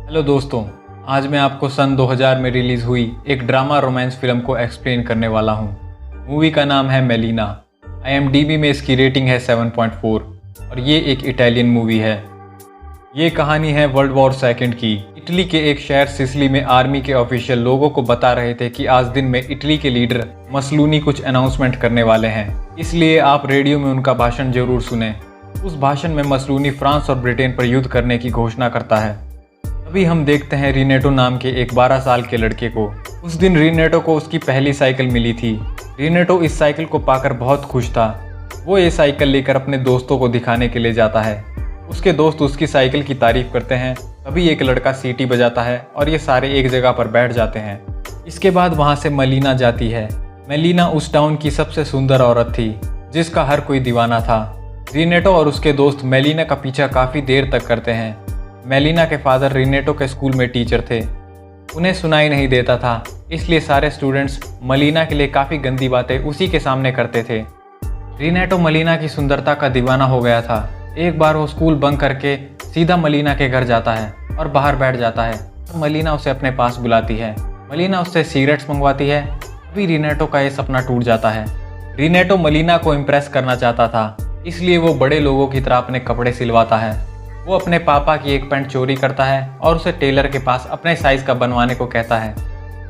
Hello दोस्तों, आज मैं आपको सन 2000 में रिलीज़ हुई एक ड्रामा रोमांस फिल्म को एक्सप्लेन करने वाला हूँ। मूवी का नाम है मेलिना। IMDb में इसकी रेटिंग है 7.4 और ये एक इटालियन मूवी है। ये कहानी है वर्ल्ड वॉर सेकेंड की। इटली के एक शहर सिसिली में आर्मी के ऑफिशियल लोगों को बता रहे थे कि आज दिन में इटली के लीडर मसलूनी कुछ अनाउंसमेंट करने वाले हैं, इसलिए आप रेडियो में उनका भाषण जरूर सुने। उस भाषण में मसलूनी फ्रांस और ब्रिटेन पर युद्ध करने की घोषणा करता है। अभी हम देखते हैं रिनेटो नाम के एक 12 साल के लड़के को। उस दिन रिनेटो को उसकी पहली साइकिल मिली थी। रिनेटो इस साइकिल को पाकर बहुत खुश था। वो ये साइकिल लेकर अपने दोस्तों को दिखाने के लिए जाता है। उसके दोस्त उसकी साइकिल की तारीफ करते हैं। तभी एक लड़का सीटी बजाता है और ये सारे एक जगह पर बैठ जाते हैं। इसके बाद वहाँ से मेलिना जाती है। मेलिना उस टाउन की सबसे सुंदर औरत थी जिसका हर कोई दीवाना था। रिनेटो और उसके दोस्त मेलिना का पीछा काफ़ी देर तक करते हैं। मेलिना के फादर रिनेटो के स्कूल में टीचर थे। उन्हें सुनाई नहीं देता था, इसलिए सारे स्टूडेंट्स मेलिना के लिए काफ़ी गंदी बातें उसी के सामने करते थे। रिनेटो मेलिना की सुंदरता का दीवाना हो गया था। एक बार वो स्कूल बंक करके सीधा मेलिना के घर जाता है और बाहर बैठ जाता है। मेलिना उसे अपने पास बुलाती है। मेलिना उससे सिगरेट्स मंगवाती है। अभी रिनेटो का ये सपना टूट जाता है। रिनेटो मेलिना को इम्प्रेस करना चाहता था, इसलिए वो बड़े लोगों की तरह अपने कपड़े सिलवाता है। वो अपने पापा की एक पैंट चोरी करता है और उसे टेलर के पास अपने साइज का बनवाने को कहता है,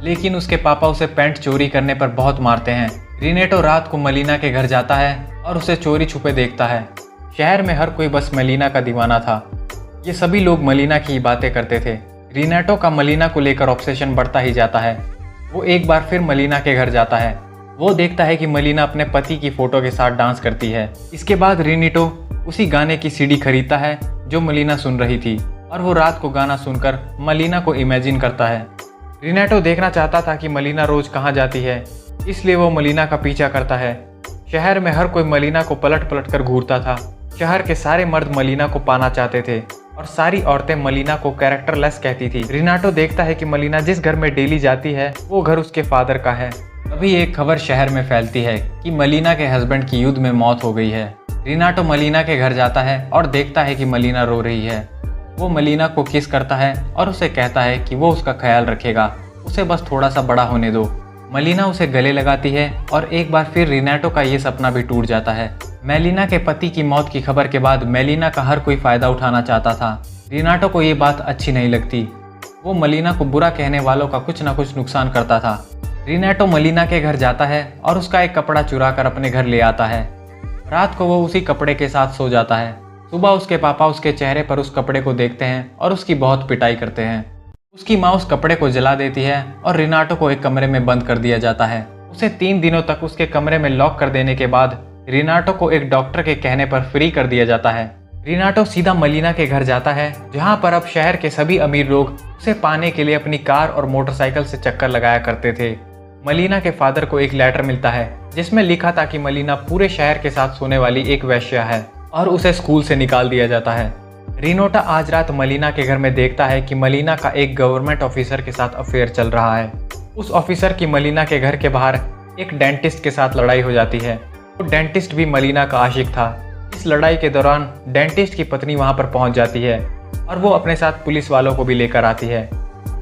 लेकिन उसके पापा उसे पैंट चोरी करने पर बहुत मारते हैं। रिनेटो रात को मेलिना के घर जाता है और उसे चोरी छुपे देखता है। शहर में हर कोई बस मेलिना का दीवाना था। ये सभी लोग मेलिना की बातें करते थे। रिनेटो का मेलिना को लेकर ऑब्सेशन बढ़ता ही जाता है। वो एक बार फिर मेलिना के घर जाता है। वो देखता है कि मेलिना अपने पति की फोटो के साथ डांस करती है। इसके बाद रिनेटो उसी गाने की सीडी खरीदता है जो मेलिना सुन रही थी और वो रात को गाना सुनकर मेलिना को इमेजिन करता है। रिनेटो देखना चाहता था कि मेलिना रोज कहाँ जाती है, इसलिए वो मेलिना का पीछा करता है। शहर में हर कोई मेलिना को पलट पलट कर घूरता था। शहर के सारे मर्द मेलिना को पाना चाहते थे और सारी औरतें मेलिना को कैरेक्टरलेस कहती थी। रिनेटो देखता है कि मेलिना जिस घर में डेली जाती है वो घर उसके फादर का है। अभी एक खबर शहर में फैलती है कि मेलिना के हस्बैंड की युद्ध में मौत हो गई है। रिनेटो मेलिना के घर जाता है और देखता है कि मेलिना रो रही है। वो मेलिना को किस करता है और उसे कहता है कि वो उसका ख्याल रखेगा, उसे बस थोड़ा सा बड़ा होने दो। मेलिना उसे गले लगाती है और एक बार फिर रिनेटो का ये सपना भी टूट जाता है। मेलिना के पति की मौत की खबर के बाद मेलिना का हर कोई फायदा उठाना चाहता था। रिनेटो को ये बात अच्छी नहीं लगती। वो मेलिना को बुरा कहने वालों का कुछ ना कुछ नुकसान करता था। रिनेटो मेलिना के घर जाता है और उसका एक कपड़ा चुरा कर अपने घर ले आता है। रात को वो उसी कपड़े के साथ सो जाता है। सुबह उसके पापा उसके चेहरे पर उस कपड़े को देखते हैं और उसकी बहुत पिटाई करते हैं। उसकी माँ उस कपड़े को जला देती है और रिनेटो को एक कमरे में बंद कर दिया जाता है। उसे 3 दिनों तक उसके कमरे में लॉक कर देने के बाद रिनेटो को एक डॉक्टर के कहने पर फ्री कर दिया जाता है। रिनेटो सीधा मेलिना के घर जाता है, जहाँ पर अब शहर के सभी अमीर लोग उसे पाने के लिए अपनी कार और मोटरसाइकिल से चक्कर लगाया करते थे। मेलिना के फादर को एक लेटर मिलता है जिसमें लिखा था कि मेलिना पूरे शहर के साथ सोने वाली एक वेश्या है और उसे स्कूल से निकाल दिया जाता है। रिनेटो आज रात मेलिना के घर में देखता है कि मेलिना का एक गवर्नमेंट ऑफिसर के साथ अफेयर चल रहा है। उस ऑफिसर की मेलिना के घर के बाहर एक डेंटिस्ट के साथ लड़ाई हो जाती है। वो डेंटिस्ट भी मेलिना का आशिक था। इस लड़ाई के दौरान डेंटिस्ट की पत्नी वहाँ पर पहुँच जाती है और वो अपने साथ पुलिस वालों को भी लेकर आती है।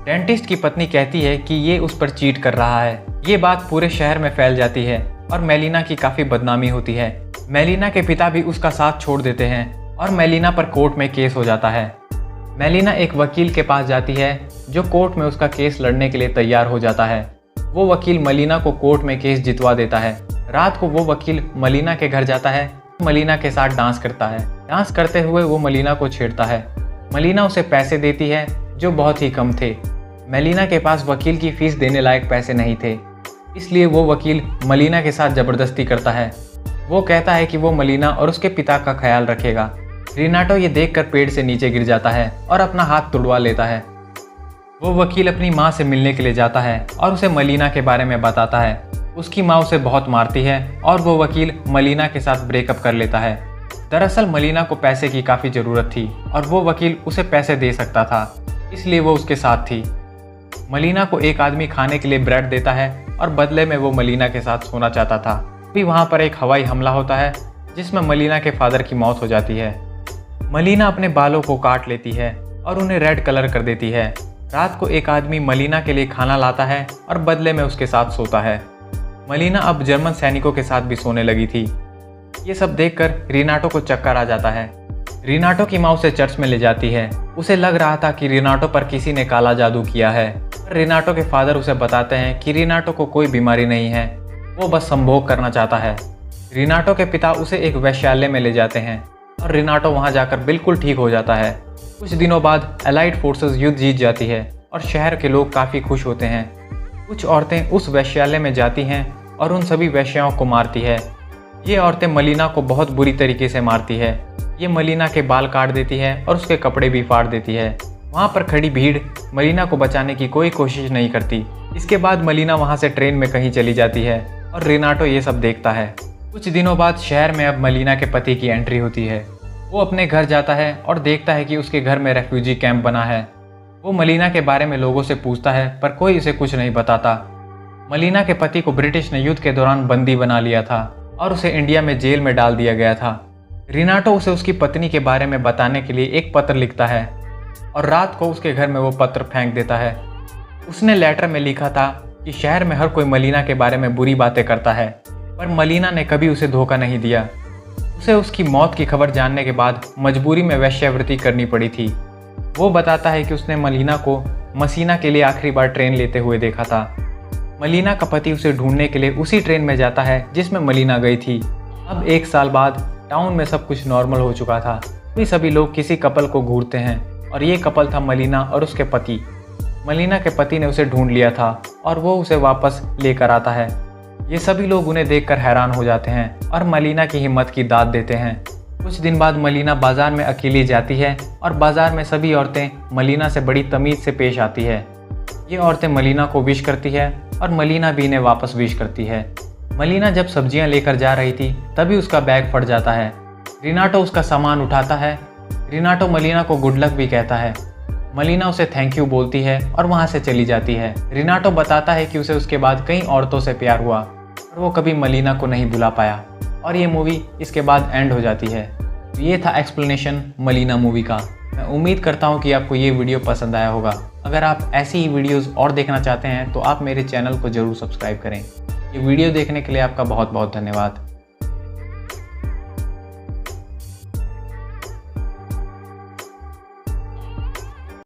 डेंटिस्ट की पत्नी कहती है कि ये उस पर चीट कर रहा है। ये बात पूरे शहर में फैल जाती है और मेलिना की काफ़ी बदनामी होती है। मेलिना के पिता भी उसका साथ छोड़ देते हैं और मेलिना पर कोर्ट में केस हो जाता है। मेलिना एक वकील के पास जाती है जो कोर्ट में उसका केस लड़ने के लिए तैयार हो जाता है। वो वकील मेलिना को कोर्ट में केस जितवा देता है। रात को वो वकील मेलिना के घर जाता है, मेलिना के साथ डांस करता है। डांस करते हुए वो मेलिना को छेड़ता है। मेलिना उसे पैसे देती है जो बहुत ही कम थे। मेलिना के पास वकील की फीस देने लायक पैसे नहीं थे, इसलिए वो वकील मेलिना के साथ ज़बरदस्ती करता है। वो कहता है कि वो मेलिना और उसके पिता का ख्याल रखेगा। रिनेटो ये देखकर पेड़ से नीचे गिर जाता है और अपना हाथ तुड़वा लेता है। वो वकील अपनी माँ से मिलने के लिए जाता है और उसे मेलिना के बारे में बताता है। उसकी माँ उसे बहुत मारती है और वो वकील मेलिना के साथ ब्रेकअप कर लेता है। दरअसल मेलिना को पैसे की काफ़ी ज़रूरत थी और वो वकील उसे पैसे दे सकता था, इसलिए वो उसके साथ थी। मेलिना को एक आदमी खाने के लिए ब्रेड देता है और बदले में वो मेलिना के साथ सोना चाहता था। अभी वहाँ पर एक हवाई हमला होता है जिसमें मेलिना के फादर की मौत हो जाती है। मेलिना अपने बालों को काट लेती है और उन्हें रेड कलर कर देती है। रात को एक आदमी मलीना के लिए खाना लाता है और बदले में उसके साथ सोता है। मलीना अब जर्मन सैनिकों के साथ भी सोने लगी थी। ये सब देखकर रिनाटो को चक्कर आ जाता है। रिनाटो की माँ उसे चर्च में ले जाती है। उसे लग रहा था कि रिनाटो पर किसी ने काला जादू किया है। रिनाटो के फादर उसे बताते हैं कि रिनाटो को कोई बीमारी नहीं है, वो बस संभोग करना चाहता है। रिनाटो के पिता उसे एक वैश्यालय में ले जाते हैं और रिनाटो वहां जाकर बिल्कुल ठीक हो जाता है। कुछ दिनों बाद एलाइड फोर्सेस युद्ध जीत जाती है और शहर के लोग काफ़ी खुश होते हैं। कुछ औरतें उस वैश्यालय में जाती हैं और उन सभी वैश्याओं को मारती है। ये औरतें मलीना को बहुत बुरी तरीके से मारती है। ये मलीना के बाल काट देती है और उसके कपड़े भी फाड़ देती है। वहाँ पर खड़ी भीड़ मलीना को बचाने की कोई कोशिश नहीं करती। इसके बाद मलीना वहाँ से ट्रेन में कहीं चली जाती है और रिनाटो ये सब देखता है। कुछ दिनों बाद शहर में अब मलीना के पति की एंट्री होती है। वो अपने घर जाता है और देखता है कि उसके घर में रेफ्यूजी कैंप बना है। वो मलीना के बारे में लोगों से पूछता है पर कोई उसे कुछ नहीं बताता। मलीना के पति को ब्रिटिश ने युद्ध के दौरान बंदी बना लिया था और उसे इंडिया में जेल में डाल दिया गया था। रिनाटो उसे उसकी पत्नी के बारे में बताने के लिए एक पत्र लिखता है और रात को उसके घर में वो पत्र फेंक देता है। उसने लेटर में लिखा था कि शहर में हर कोई मलीना के बारे में बुरी बातें करता है, पर मलीना ने कभी उसे धोखा नहीं दिया। उसे उसकी मौत की खबर जानने के बाद मजबूरी में वेश्यावृत्ति करनी पड़ी थी। वो बताता है कि उसने मलीना को मसीना के लिए आखिरी बार ट्रेन लेते हुए देखा था। मलीना का पति उसे ढूंढने के लिए उसी ट्रेन में जाता है जिसमें मलीना गई थी। अब 1 साल बाद टाउन में सब कुछ नॉर्मल हो चुका था। सभी लोग किसी कपल को घूरते हैं और ये कपल था मलीना और उसके पति। मलीना के पति ने उसे ढूंढ लिया था और वो उसे वापस लेकर आता है। ये सभी लोग उन्हें देखकर हैरान हो जाते हैं और मलीना की हिम्मत की दाद देते हैं। कुछ दिन बाद मलीना बाजार में अकेली जाती है और बाजार में सभी औरतें मलीना से बड़ी तमीज से पेश आती है। ये औरतें मलीना को विश करती है और मलीना भी इन्हें वापस विश करती है। मलीना जब सब्जियां लेकर जा रही थी तभी उसका बैग फट जाता है। रिनाटो उसका सामान उठाता है। रिनाटो मलीना को गुड लक भी कहता है। मलीना उसे थैंक यू बोलती है और वहाँ से चली जाती है। रिनाटो बताता है कि उसे उसके बाद कई औरतों से प्यार हुआ और वो कभी मलीना को नहीं भुला पाया और ये मूवी इसके बाद एंड हो जाती है। तो ये था एक्सप्लेनेशन मलीना मूवी का। मैं उम्मीद करता हूँ कि आपको ये वीडियो पसंद आया होगा। अगर आप ऐसी ही वीडियोज़ और देखना चाहते हैं तो आप मेरे चैनल को ज़रूर सब्सक्राइब करें। ये वीडियो देखने के लिए आपका बहुत बहुत धन्यवाद।